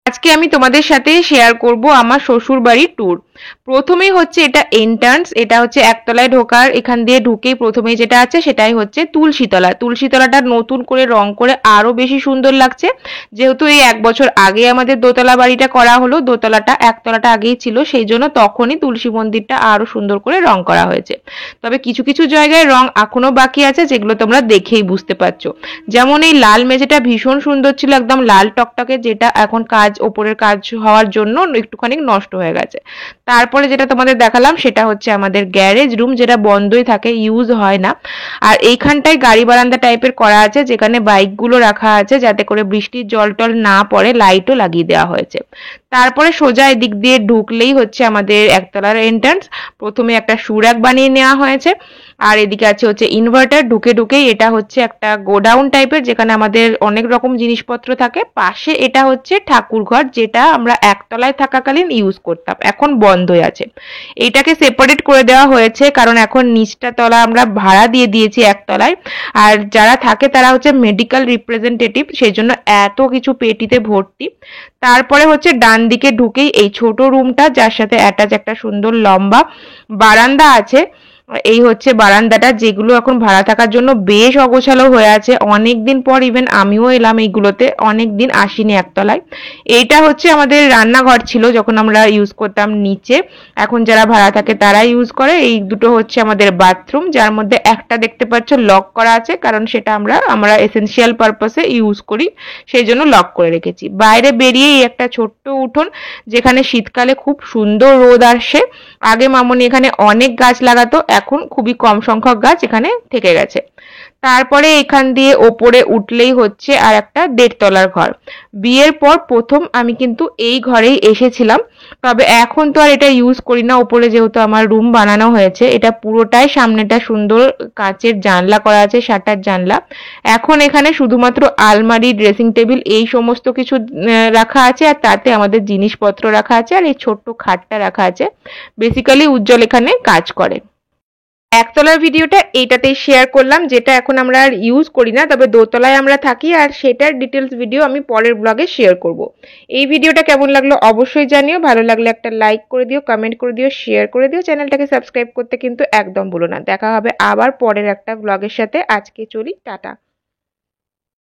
আজকে আমি তোমাদের সাথে শেয়ার করব আমার শ্বশুর বাড়ির ট্যুর। প্রথমেই হচ্ছে এটা এন্ট্রান্স, এটা হচ্ছে একতলায় ঢোকার, এখান দিয়ে ঢুকেই প্রথমেই যেটা আছে সেটাই হচ্ছে তুলসীতলা। তুলসীতলাটা নতুন করে রং করে আরো বেশি সুন্দর লাগছে, যেহেতু এই 1 বছর আগে আমাদের দোতলা বাড়িটা করা হলো, দোতলাটা একতলাটা আগেই ছিল, সেই জন্য তখনই তুলসী মন্দিরটা আরো সুন্দর করে রং করা হয়েছে। তবে কিছু কিছু জায়গায় রং এখনো বাকি আছে, যেগুলো তোমরা দেখেই বুঝতে পারছো। যেমন এই লাল মেঝেটা ভীষণ সুন্দর ছিল, একদম লাল টকটকে, যেটা এখন ওপরের কাজ হওয়ার জন্য একটুখানি নষ্ট হয়ে গেছে। তারপরে যেটা তোমাদের দেখালাম সেটা হচ্ছে আমাদের গ্যারেজ রুম, যেটা বন্ধই থাকে, ইউজ হয় না। আর এইখানটায় গাড়ি বারান্দা টাইপের করা আছে, যেখানে বাইকগুলো রাখা আছে যাতে করে বৃষ্টির জল টল না পড়ে, লাইটও লাগিয়ে দেওয়া হয়েছে। তারপরে সোজা এদিক দিয়ে ঢুকলেই হচ্ছে আমাদের একতলার এন্ট্রান্স। প্রথমে একটা সুরাক বানিয়ে নেওয়া হয়েছে, আর এদিকে আছে হচ্ছে ইনভার্টার। ঢুকেই এটা হচ্ছে একটা গোডাউন টাইপের, যেখানে আমাদের অনেক রকম জিনিসপত্র থাকে। পাশে এটা হচ্ছে ঠাকুর ঘর, যেটা আমরা একতলায় থাকাকালীন ইউজ করতাম, এখন বন্ধ হয়ে আছে। এটাকে সেপারেট করে দেওয়া হয়েছে, কারণ এখন নিচটা তলা আমরা ভাড়া দিয়ে দিয়েছি একতলায়। আর যারা থাকে তারা হচ্ছে মেডিকেল রিপ্রেজেন্টেটিভ, সেই জন্য এত কিছু পেটিতে ভর্তি। তারপরে হচ্ছে ডান দিকে ঢুকেই এই ছোট রুমটা, যার সাথে অ্যাটাচ একটা সুন্দর লম্বা বারান্দা আছে। এই হচ্ছে বারান্দাটা, যেগুলো এখন ভাড়া থাকার জন্য বেশ অগোছালো হয়ে আছে। অনেকদিন পর ইভেন আমিও এলাম এইগুলোতে, অনেকদিন আসিনি একতলায়। এইটা হচ্ছে আমাদের রান্নাঘর ছিল যখন আমরা ইউজ করতাম নিচে, এখন যারা ভাড়া থাকে তারা ইউজ করে। এই দুটো হচ্ছে আমাদের বাথরুম, যার মধ্যে একটা দেখতে পাচ্ছ লক করা আছে, কারণ সেটা আমরা এসেনশিয়াল পারপাসে ইউজ করি, সেই জন্য লক করে রেখেছি। বাইরে বেরিয়ে এই একটা ছোট্ট উঠোন, যেখানে শীতকালে খুব সুন্দর রোদ আসে। আগে মামনি এখানে অনেক গাছ লাগাতো, এখন খুবই কম সংখ্যক গাছ এখানে থেকে গেছে। তারপরে এখান দিয়ে ওপরে উঠলেই হচ্ছে আর একটা 1.5 তলার ঘর। বিয়ের পর প্রথম আমি কিন্তু এই ঘরেই এসেছিলাম, তবে এখন তো আর এটা ইউজ করি না। ওপরে যেহেতু আমার রুম বানানো হয়েছে, এটা পুরোটাই সামনেটা সুন্দর কাচের জানলা করা আছে, শাটার জানলা। এখন এখানে শুধুমাত্র আলমারি, ড্রেসিং টেবিল এই সমস্ত কিছু রাখা আছে, আর তাতে আমাদের জিনিসপত্র রাখা আছে, আর এই ছোট্ট খাটটা রাখা আছে। বেসিক্যালি উজ্জ্বল এখানে কাজ করে। একতলার ভিডিওটা এইটাতেই শেয়ার করলাম, যেটা এখন আমরা আর ইউজ করি না, তবে দোতলায় আমরা থাকি, আর সেটার ডিটেলস ভিডিও আমি পরের ব্লগে শেয়ার করব। এই ভিডিওটা কেমন লাগলো অবশ্যই জানিও, ভালো লাগলে একটা লাইক করে দিও, কমেন্ট করে দিও, শেয়ার করে দিও, চ্যানেলটাকে সাবস্ক্রাইব করতে কিন্তু একদম ভুলো না। দেখা হবে আবার পরের একটা ব্লগের সাথে। আজকে চলি, টাটা।